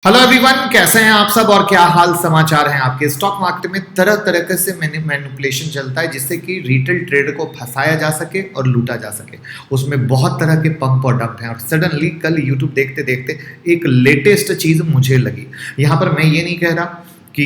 Hello everyone, कैसे हैं आप सब और क्या हाल समाचार हैं आपके। स्टॉक मार्केट में तरह तरह से मैनिपुलेशन चलता है जिससे कि रिटेल ट्रेडर को फंसाया जा सके और लूटा जा सके। उसमें बहुत तरह के पंप और डंप हैं और सडनली कल यूट्यूब देखते देखते एक लेटेस्ट चीज़ मुझे लगी। यहाँ पर मैं ये नहीं कह रहा कि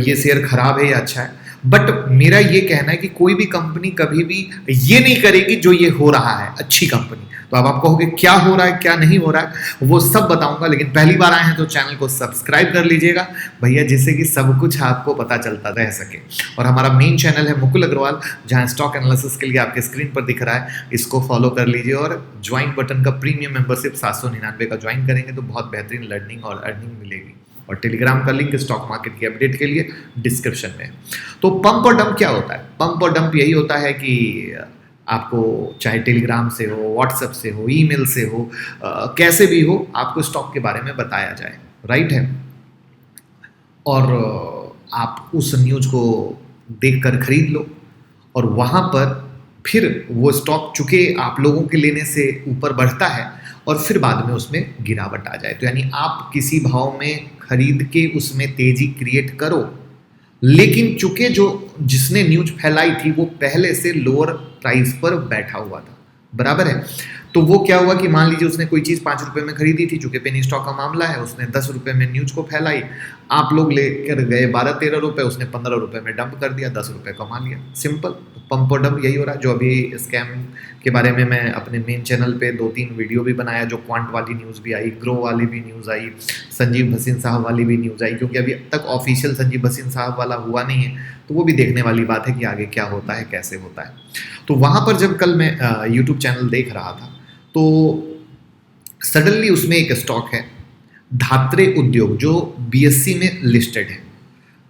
ये शेयर खराब है या अच्छा है, बट मेरा ये कहना है कि कोई भी कंपनी कभी भी ये नहीं करेगी जो ये हो रहा है अच्छी कंपनी। तो अब आप कहोगे क्या हो रहा है क्या नहीं हो रहा है, वो सब बताऊंगा, लेकिन पहली बार आए हैं तो चैनल को सब्सक्राइब कर लीजिएगा भैया, जिससे कि सब कुछ आपको पता चलता रह सके। और हमारा मेन चैनल है मुकुल अग्रवाल, जहां स्टॉक एनालिसिस के लिए आपके स्क्रीन पर दिख रहा है, इसको फॉलो कर लीजिए और ज्वाइन बटन का प्रीमियम मेंबरशिप 799 का ज्वाइन करेंगे तो बहुत बेहतरीन लर्निंग और अर्निंग मिलेगी। और टेलीग्राम का लिंक स्टॉक मार्केट की अपडेट के लिए डिस्क्रिप्शन में। तो पंप और डंप क्या होता है? पंप और डंप यही होता है कि आपको चाहे टेलीग्राम से हो, व्हाट्सएप से हो, ईमेल से हो, कैसे भी हो, आपको स्टॉक के बारे में बताया जाए, राइट है। और आप उस न्यूज़ को देखकर खरीद लो और वहाँ पर फिर वो स्टॉक चूंकि आप लोगों के लेने से ऊपर बढ़ता है और फिर बाद में उसमें गिरावट आ जाए, तो यानी आप किसी भाव में खरीद के उसमें तेजी क्रिएट करो, लेकिन चूंकि जो जिसने न्यूज फैलाई थी वो पहले से लोअर प्राइस पर बैठा हुआ था, बराबर है। तो वो क्या हुआ कि मान लीजिए उसने कोई चीज़ 5 रुपये में खरीदी थी, चूंकि पेनी स्टॉक का मामला है, उसने 10 रुपये में न्यूज को फैलाई, आप लोग लेकर गए 12-13 रुपये, उसने 15 रुपये में डंप कर दिया, 10 रुपये कमा लिया, सिंपल। पंप और डंप यही हो रहा है। जो अभी स्कैम के बारे में मैं अपने मेन चैनल पे 2-3 वीडियो भी बनाया, जो क्वांट वाली न्यूज़ भी आई, ग्रो वाली भी न्यूज़ आई, संजीव भसीन साहब वाली भी न्यूज़ आई, क्योंकि अभी तक ऑफिशियल संजीव भसीन साहब वाला हुआ नहीं है, तो वो भी देखने वाली बात है कि आगे क्या होता है, कैसे होता है। तो वहाँ पर जब कल मैं यूट्यूब चैनल देख रहा था तो सडनली उसमें एक स्टॉक है धात्रे उद्योग, जो बीएससी में लिस्टेड है,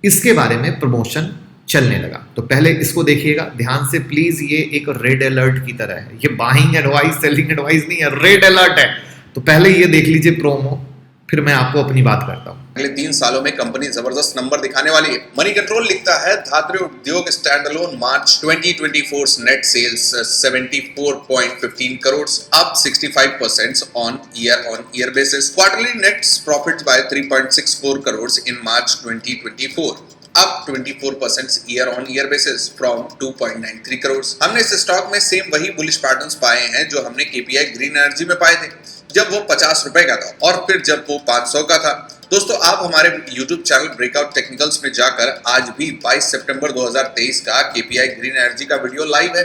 इसके बारे में प्रमोशन चलने लगा। तो पहले इसको देखिएगा ध्यान से प्लीज, ये एक रेड अलर्ट की तरह है, ये बाइंग एडवाइस सेलिंग एडवाइस नहीं है, रेड अलर्ट है। तो पहले ये देख लीजिए प्रोमो, फिर मैं आपको अपनी बात करता हूँ। अगले 3 सालों में कंपनी जबरदस्त नंबर दिखाने वाली है। मनी कंट्रोल लिखता है Dhatre Udyog standalone March 2024 net sales 74.15 crore, up 65% on year basis. Quarterly net profits by 3.64 crore in March 2024, up 24% year on year basis from 2.93 crore. हमने इस स्टॉक में सेम वही बुलिश पैटर्न्स पाए हैं जो हमने केपीआई ग्रीन एनर्जी में पाए थे, जब वो 50 रुपए का था और फिर जब वो 500 का था। दोस्तों, आप हमारे YouTube चैनल ब्रेकआउट टेक्निकल्स में जाकर आज भी 22 सितंबर 2023 का केपीआई ग्रीन एनर्जी का वीडियो लाइव है।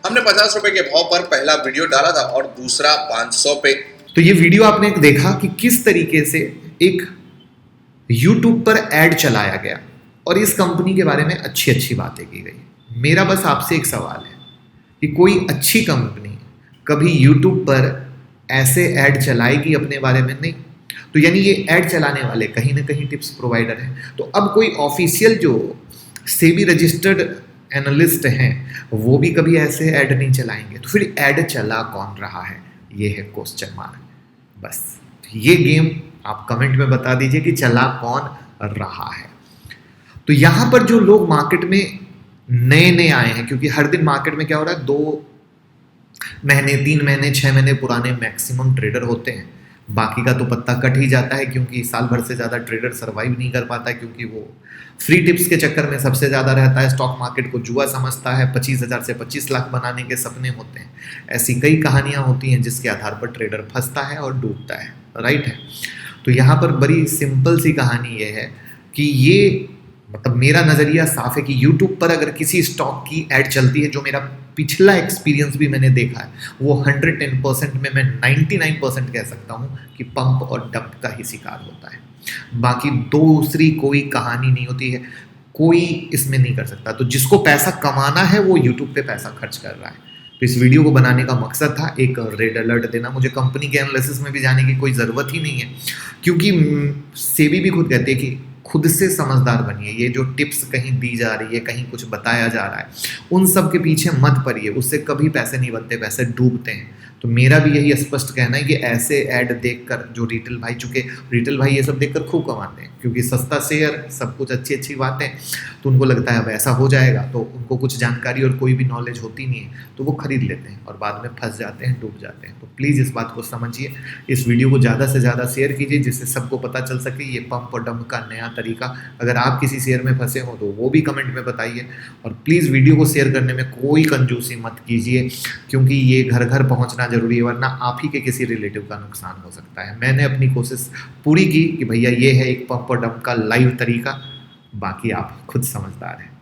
हमने 50 रुपए के भाव पर पहला वीडियो डाला था और दूसरा 500 पे। तो ये वीडियो आपने देखा कि किस तरीके से एक YouTube पर एड चलाया गया और इस कंपनी के बारे में अच्छी अच्छी बातें की गई। मेरा बस आपसे एक सवाल है कि कोई अच्छी कंपनी कभी YouTube पर ऐसे ऐड चलाएगी अपने बारे में? नहीं। तो यानी ये ऐड चलाने वाले कहीं ना कहीं टिप्स प्रोवाइडर हैं। तो अब कोई ऑफिशियल जो सेबी रजिस्टर्ड एनालिस्ट हैं वो भी कभी ऐसे ऐड नहीं चलाएंगे, तो फिर ऐड चला कौन रहा है, ये है क्वेश्चन मार्क। बस ये गेम आप कमेंट में बता दीजिए कि चला कौन रहा है। तो यहाँ पर जो लोग मार्केट में नए नए आए हैं, क्योंकि हर दिन मार्केट में क्या हो रहा है, 2 महीने 3 महीने 6 महीने पुराने मैक्सिमम ट्रेडर होते हैं, बाकी का तो पत्ता कट ही जाता है, क्योंकि साल भर से ज़्यादा ट्रेडर सर्वाइव नहीं कर पाता है, क्योंकि वो फ्री टिप्स के चक्कर में सबसे ज़्यादा रहता है, स्टॉक मार्केट को जुआ समझता है, 25,000 से 25 लाख बनाने के सपने होते हैं। ऐसी कई कहानियाँ होती हैं जिसके आधार पर ट्रेडर फंसता है और डूबता है, राइट है। तो यहाँ पर बड़ी सिंपल सी कहानी ये है कि ये मतलब मेरा नज़रिया साफ है कि यूट्यूब पर अगर किसी स्टॉक की ऐड चलती है, जो मेरा पिछला एक्सपीरियंस भी मैंने देखा है, वो 110% में मैं 99% कह सकता हूँ कि पंप और डंप का ही शिकार होता है। बाकी दूसरी कोई कहानी नहीं होती है, कोई इसमें नहीं कर सकता। तो जिसको पैसा कमाना है वो यूट्यूब पे पैसा खर्च कर रहा है। तो इस वीडियो को बनाने का मकसद था एक रेड अलर्ट देना। मुझे कंपनी के एनालिसिस में भी जाने की कोई ज़रूरत ही नहीं है, क्योंकि सेबी भी खुद कहती है कि खुद से समझदार बनिए। ये जो टिप्स कहीं दी जा रही है, कहीं कुछ बताया जा रहा है, उन सब के पीछे मत पड़िए, उससे कभी पैसे नहीं बनते, पैसे डूबते हैं। तो मेरा भी यही स्पष्ट कहना है कि ऐसे ऐड देखकर जो रिटेल भाई, चूँकि रिटेल भाई ये सब देखकर खूब कमाते हैं क्योंकि सस्ता शेयर, सब कुछ अच्छी अच्छी बातें, तो उनको लगता है अब ऐसा हो जाएगा, तो उनको कुछ जानकारी और कोई भी नॉलेज होती नहीं है, तो वो खरीद लेते हैं और बाद में फंस जाते हैं, डूब जाते हैं। तो प्लीज़ इस बात को समझिए, इस वीडियो को ज़्यादा से ज़्यादा शेयर कीजिए जिससे सबको पता चल सके ये पंप और डंप का नया तरीका। अगर आप किसी शेयर में फंसे हो तो वो भी कमेंट में बताइए, और प्लीज़ वीडियो को शेयर करने में कोई कंजूसी मत कीजिए क्योंकि ये घर घर पहुंचना जरूरी है, वरना आप ही के किसी रिलेटिव का नुकसान हो सकता है। मैंने अपनी कोशिश पूरी की कि भैया ये है एक पंप और डंप का लाइव तरीका, बाकी आप खुद समझदार हैं।